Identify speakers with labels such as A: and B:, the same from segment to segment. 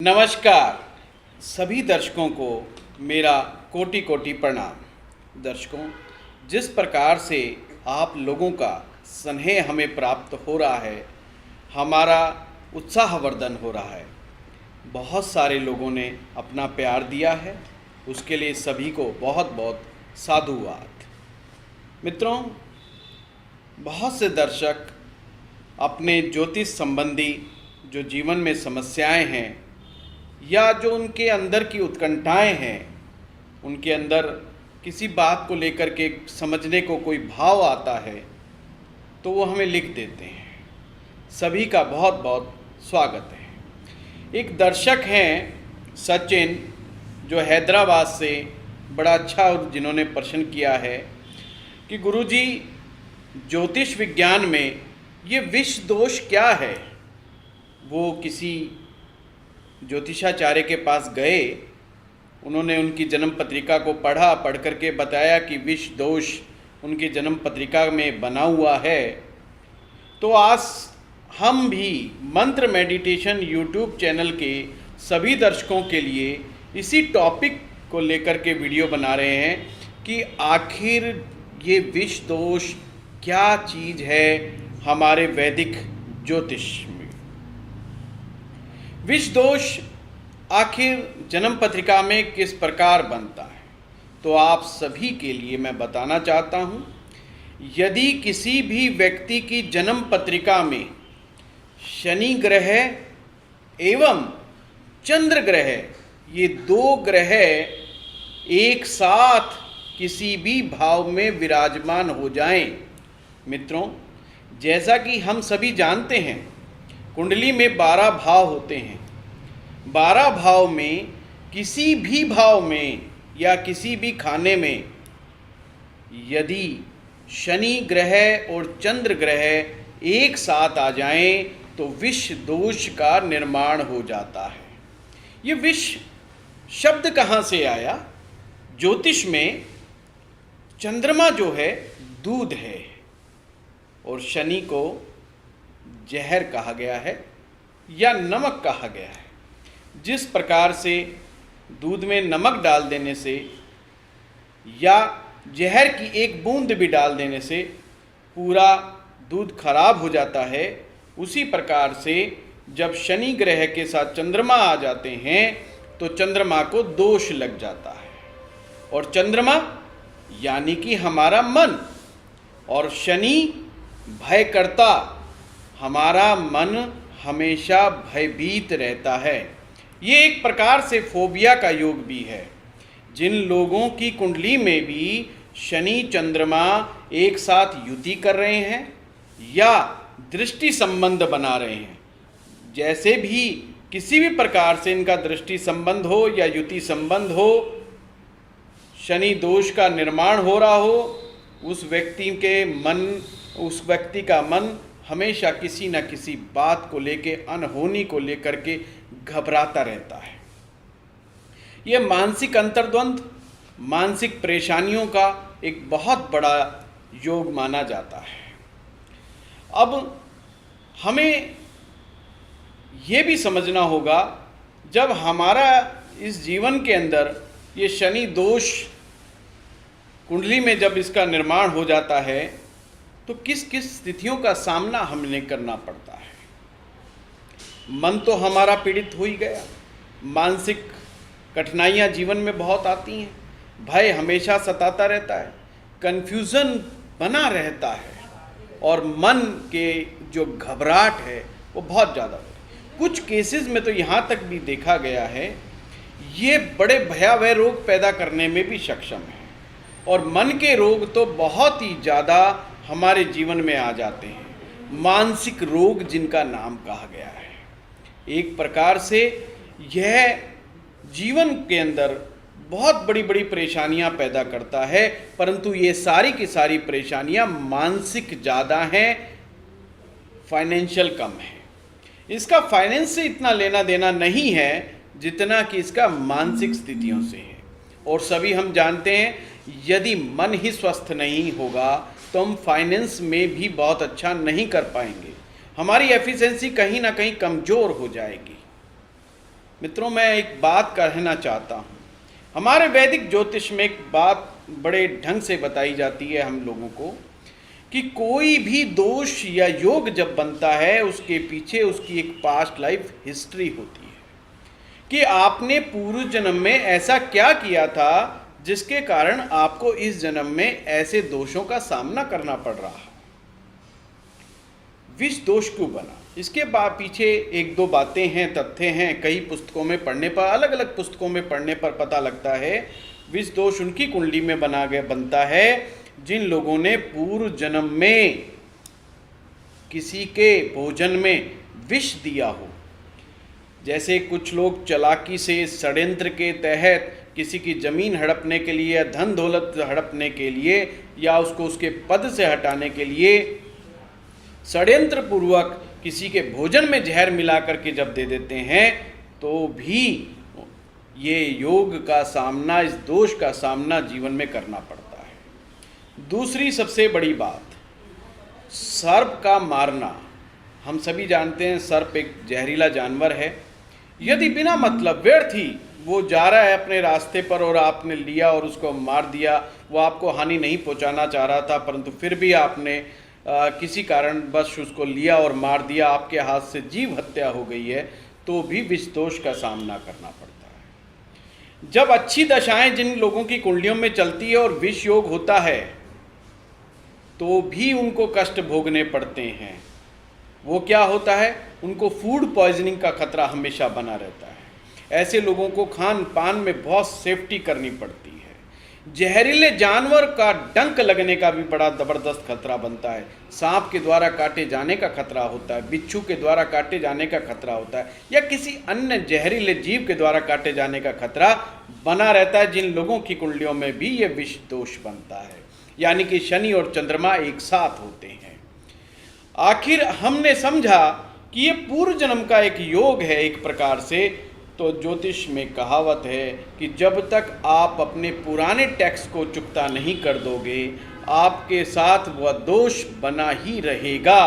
A: नमस्कार सभी दर्शकों को मेरा कोटि कोटि प्रणाम। दर्शकों, जिस प्रकार से आप लोगों का स्नेह हमें प्राप्त हो रहा है, हमारा उत्साहवर्धन हो रहा है। बहुत सारे लोगों ने अपना प्यार दिया है, उसके लिए सभी को बहुत बहुत साधुवाद। मित्रों, बहुत से दर्शक अपने ज्योतिष संबंधी जो जीवन में समस्याएं हैं या जो उनके अंदर की उत्कंठाएं हैं, उनके अंदर किसी बात को लेकर के समझने को कोई भाव आता है तो वो हमें लिख देते हैं। सभी का बहुत बहुत स्वागत है। एक दर्शक हैं सचिन, जो हैदराबाद से बड़ा अच्छा और जिन्होंने प्रश्न किया है कि गुरुजी, ज्योतिष विज्ञान में ये विष दोष क्या है। वो किसी ज्योतिषाचार्य के पास गए, उन्होंने उनकी जन्म पत्रिका को पढ़ करके बताया कि विष दोष उनकी जन्म पत्रिका में बना हुआ है। तो आज हम भी मंत्र मेडिटेशन यूट्यूब चैनल के सभी दर्शकों के लिए इसी टॉपिक को लेकर के वीडियो बना रहे हैं कि आखिर ये विष दोष क्या चीज़ है हमारे वैदिक ज्योतिष में। विष दोष आखिर जन्म पत्रिका में किस प्रकार बनता है, तो आप सभी के लिए मैं बताना चाहता हूँ। यदि किसी भी व्यक्ति की जन्म पत्रिका में शनि ग्रह एवं चंद्र ग्रह, ये दो ग्रह एक साथ किसी भी भाव में विराजमान हो जाएं। मित्रों, जैसा कि हम सभी जानते हैं, कुंडली में 12 भाव होते हैं। 12 भाव में किसी भी भाव में या किसी भी खाने में यदि शनि ग्रह और चंद्र ग्रह एक साथ आ जाएं तो विष दोष का निर्माण हो जाता है। ये विष शब्द कहाँ से आया? ज्योतिष में चंद्रमा जो है दूध है और शनि को जहर कहा गया है या नमक कहा गया है। जिस प्रकार से दूध में नमक डाल देने से या जहर की एक बूंद भी डाल देने से पूरा दूध खराब हो जाता है, उसी प्रकार से जब शनि ग्रह के साथ चंद्रमा आ जाते हैं तो चंद्रमा को दोष लग जाता है। और चंद्रमा यानी कि हमारा मन, और शनि भयकर्ता, हमारा मन हमेशा भयभीत रहता है। ये एक प्रकार से फोबिया का योग भी है। जिन लोगों की कुंडली में भी शनि चंद्रमा एक साथ युति कर रहे हैं या दृष्टि संबंध बना रहे हैं, जैसे भी किसी भी प्रकार से इनका दृष्टि संबंध हो या युति संबंध हो, शनि दोष का निर्माण हो रहा हो, उस व्यक्ति का मन हमेशा किसी न किसी बात को लेके, अनहोनी को लेकर के घबराता रहता है। यह मानसिक अंतर्द्वंद, मानसिक परेशानियों का एक बहुत बड़ा योग माना जाता है। अब हमें यह भी समझना होगा, जब हमारा इस जीवन के अंदर ये शनि दोष कुंडली में जब इसका निर्माण हो जाता है तो किस किस स्थितियों का सामना हमें करना पड़ता है। मन तो हमारा पीड़ित हो ही गया, मानसिक कठिनाइयाँ जीवन में बहुत आती हैं, भय हमेशा सताता रहता है, कन्फ्यूज़न बना रहता है और मन के जो घबराहट है वो बहुत ज़्यादा होती है। कुछ केसेस में तो यहाँ तक भी देखा गया है, ये बड़े भयावह रोग पैदा करने में भी सक्षम है। और मन के रोग तो बहुत ही ज़्यादा हमारे जीवन में आ जाते हैं, मानसिक रोग जिनका नाम कहा गया है। एक प्रकार से यह जीवन के अंदर बहुत बड़ी बड़ी परेशानियां पैदा करता है, परंतु ये सारी की सारी परेशानियां मानसिक ज़्यादा हैं, फाइनेंशियल कम है। इसका फाइनेंस से इतना लेना देना नहीं है जितना कि इसका मानसिक स्थितियों से है। और सभी हम जानते हैं, यदि मन ही स्वस्थ नहीं होगा तो हम फाइनेंस में भी बहुत अच्छा नहीं कर पाएंगे, हमारी एफिशिएंसी कहीं ना कहीं कमज़ोर हो जाएगी। मित्रों, मैं एक बात कहना चाहता हूँ। हमारे वैदिक ज्योतिष में एक बात बड़े ढंग से बताई जाती है हम लोगों को कि कोई भी दोष या योग जब बनता है उसके पीछे उसकी एक पास्ट लाइफ हिस्ट्री होती है कि आपने पूर्व जन्म में ऐसा क्या किया था जिसके कारण आपको इस जन्म में ऐसे दोषों का सामना करना पड़ रहा है। विष दोष क्यों बना, इसके पीछे एक दो बातें हैं, तथ्य हैं। कई पुस्तकों में पढ़ने पर, अलग अलग पुस्तकों में पढ़ने पर पता लगता है विष दोष उनकी कुंडली में बनता है जिन लोगों ने पूर्व जन्म में किसी के भोजन में विष दिया हो। जैसे कुछ लोग चालाकी से, षड्यंत्र के तहत किसी की जमीन हड़पने के लिए या धन दौलत हड़पने के लिए या उसको उसके पद से हटाने के लिए षड्यंत्र पूर्वक किसी के भोजन में जहर मिला करके जब दे देते हैं, तो भी ये योग का सामना, इस दोष का सामना जीवन में करना पड़ता है। दूसरी सबसे बड़ी बात, सर्प का मारना। हम सभी जानते हैं सर्प एक जहरीला जानवर है। यदि बिना मतलब व्यर्थ ही वो जा रहा है अपने रास्ते पर और आपने लिया और उसको मार दिया, वो आपको हानि नहीं पहुंचाना चाह रहा था परंतु फिर भी आपने किसी कारण बस उसको लिया और मार दिया, आपके हाथ से जीव हत्या हो गई है, तो भी विष दोष का सामना करना पड़ता है। जब अच्छी दशाएं जिन लोगों की कुंडलियों में चलती है और विष योग होता है तो भी उनको कष्ट भोगने पड़ते हैं। वो क्या होता है, उनको फूड पॉइजनिंग का खतरा हमेशा बना रहता है। ऐसे लोगों को खान पान में बहुत सेफ्टी करनी पड़ती है। जहरीले जानवर का डंक लगने का भी बड़ा ज़बरदस्त खतरा बनता है। सांप के द्वारा काटे जाने का खतरा होता है, बिच्छू के द्वारा काटे जाने का खतरा होता है, या किसी अन्य जहरीले जीव के द्वारा काटे जाने का खतरा बना रहता है। जिन लोगों की कुंडलियों में भी ये विष दोष बनता है, यानी कि शनि और चंद्रमा एक साथ होते हैं। आखिर हमने समझा कि ये पूर्व जन्म का एक योग है एक प्रकार से। तो ज्योतिष में कहावत है कि जब तक आप अपने पुराने टैक्स को चुकता नहीं कर दोगे, आपके साथ वह दोष बना ही रहेगा।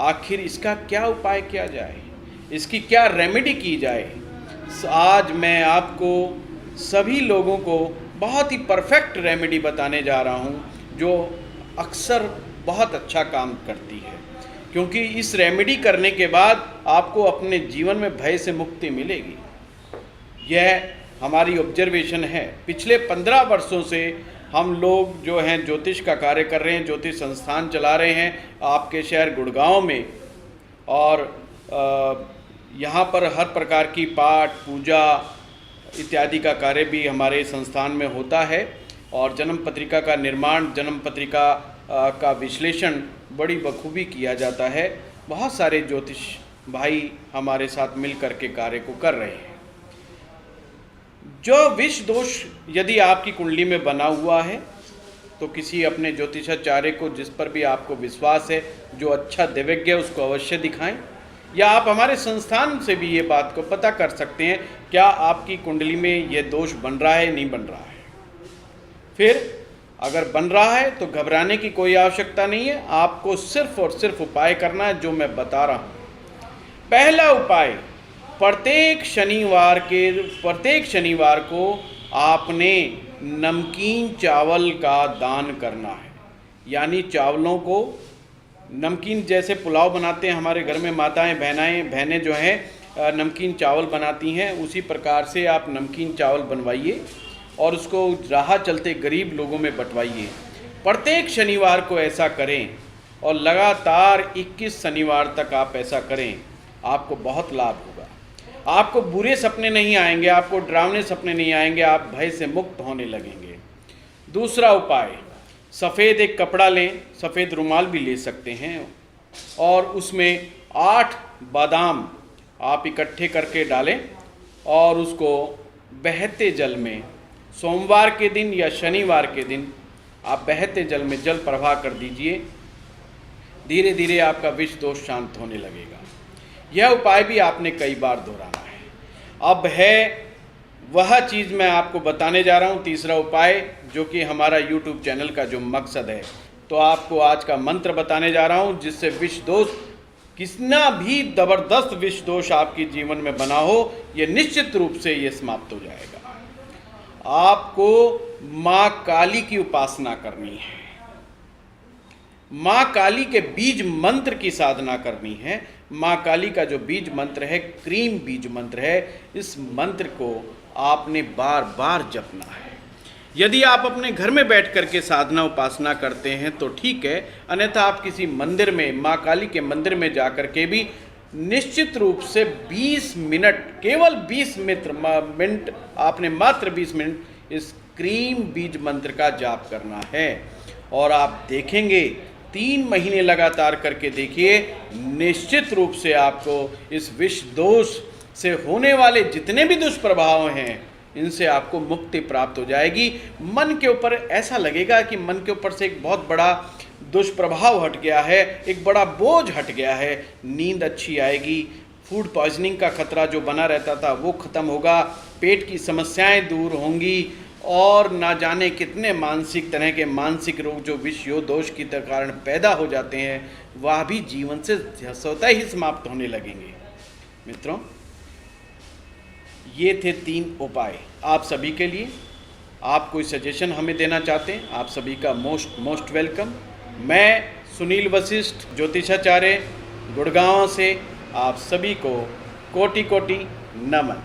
A: आखिर इसका क्या उपाय किया जाए, इसकी क्या रेमेडी की जाए, आज मैं आपको सभी लोगों को बहुत ही परफेक्ट रेमेडी बताने जा रहा हूँ, जो अक्सर बहुत अच्छा काम करती है। क्योंकि इस रेमेडी करने के बाद आपको अपने जीवन में भय से मुक्ति मिलेगी। यह हमारी ऑब्जर्वेशन है। पिछले 15 वर्षों से हम लोग जो हैं ज्योतिष का कार्य कर रहे हैं, ज्योतिष संस्थान चला रहे हैं आपके शहर गुड़गांव में, और यहाँ पर हर प्रकार की पाठ पूजा इत्यादि का कार्य भी हमारे संस्थान में होता है। और जन्म पत्रिका का निर्माण, जन्म पत्रिका का विश्लेषण बड़ी बखूबी किया जाता है। बहुत सारे ज्योतिष भाई हमारे साथ मिल करके कार्य को कर रहे हैं। जो विष दोष यदि आपकी कुंडली में बना हुआ है तो किसी अपने ज्योतिषाचार्य को, जिस पर भी आपको विश्वास है, जो अच्छा दिव्यज्ञ है, उसको अवश्य दिखाएं। या आप हमारे संस्थान से भी ये बात को पता कर सकते हैं क्या आपकी कुंडली में ये दोष बन रहा है, नहीं बन रहा है। फिर अगर बन रहा है तो घबराने की कोई आवश्यकता नहीं है। आपको सिर्फ और सिर्फ उपाय करना है जो मैं बता रहा हूँ। पहला उपाय, प्रत्येक शनिवार को आपने नमकीन चावल का दान करना है। यानी चावलों को नमकीन, जैसे पुलाव बनाते हैं हमारे घर में माताएं बहनें जो हैं नमकीन चावल बनाती हैं, उसी प्रकार से आप नमकीन चावल बनवाइए और उसको राह चलते गरीब लोगों में बंटवाइए। प्रत्येक शनिवार को ऐसा करें और लगातार 21 शनिवार तक आप ऐसा करें, आपको बहुत लाभ होगा। आपको बुरे सपने नहीं आएंगे, आपको डरावने सपने नहीं आएंगे, आप भय से मुक्त होने लगेंगे। दूसरा उपाय, सफ़ेद एक कपड़ा लें, सफ़ेद रुमाल भी ले सकते हैं, और उसमें 8 बादाम आप इकट्ठे करके डालें और उसको बहते जल में सोमवार के दिन या शनिवार के दिन आप बहते जल में जल प्रवाह कर दीजिए। धीरे धीरे आपका विष दोष शांत होने लगेगा। यह उपाय भी आपने कई बार दोहराना है। अब है वह चीज़ मैं आपको बताने जा रहा हूँ, तीसरा उपाय, जो कि हमारा YouTube चैनल का जो मकसद है। तो आपको आज का मंत्र बताने जा रहा हूँ जिससे विष दोष कितना भी जबरदस्त विष दोष आपके जीवन में बना हो, यह निश्चित रूप से ये समाप्त हो जाएगा। आपको माँ काली की उपासना करनी है, माँ काली के बीज मंत्र की साधना करनी है। माँ काली का जो बीज मंत्र है, क्रीम बीज मंत्र है, इस मंत्र को आपने बार बार जपना है। यदि आप अपने घर में बैठ करके साधना उपासना करते हैं तो ठीक है, अन्यथा आप किसी मंदिर में, माँ काली के मंदिर में जा कर के भी निश्चित रूप से 20 मिनट, केवल 20 मिनट आपने मात्र 20 मिनट इस क्रीम बीज मंत्र का जाप करना है। और आप देखेंगे 3 महीने लगातार करके देखिए, निश्चित रूप से आपको इस विष दोष से होने वाले जितने भी दुष्प्रभाव हैं, इनसे आपको मुक्ति प्राप्त हो जाएगी। मन के ऊपर ऐसा लगेगा कि मन के ऊपर से एक बहुत बड़ा दुष्प्रभाव हट गया है, एक बड़ा बोझ हट गया है। नींद अच्छी आएगी, फूड पॉइजनिंग का खतरा जो बना रहता था वो खत्म होगा, पेट की समस्याएं दूर होंगी, और ना जाने कितने मानसिक तरह के मानसिक रोग जो विष योग दोष के कारण पैदा हो जाते हैं, वह भी जीवन से स्वतः ही समाप्त होने लगेंगे। मित्रों, ये थे 3 उपाय आप सभी के लिए। आप कोई सजेशन हमें देना चाहते हैं, आप सभी का मोस्ट वेलकम। मैं सुनील वशिष्ठ, ज्योतिषाचार्य, गुड़गांव से आप सभी को कोटि कोटि नमन।